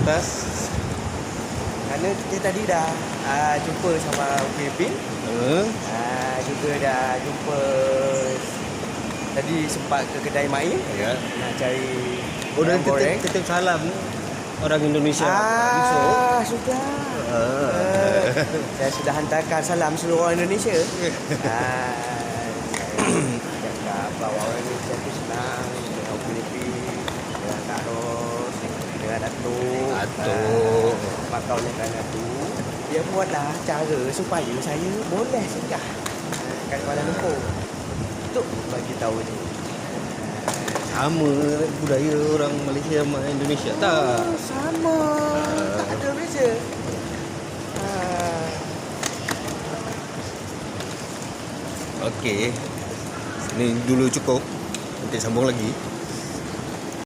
atas. Kerana kita tadi dah jumpa sama Upin. Juga dah jumpa. Tadi sempat ke kedai Main. Ya. Nak cari Dan goreng. titip salam orang Indonesia. Sudah. Saya sudah hantarkan salam seluruh orang Indonesia. Saya cakap bahawa orang Indonesia tu senang dengan Filipin, dengan Kak Ros, dengan Datuk. Pakaunya kan Datuk. Dia buatlah cara supaya saya boleh singgah kat Kuala Lumpur untuk bagi tahu tu. Sama budaya orang Malaysia sama Indonesia tak? Sama. Tak ada beza. Okey. Ni dulu cukup. Nanti sambung lagi.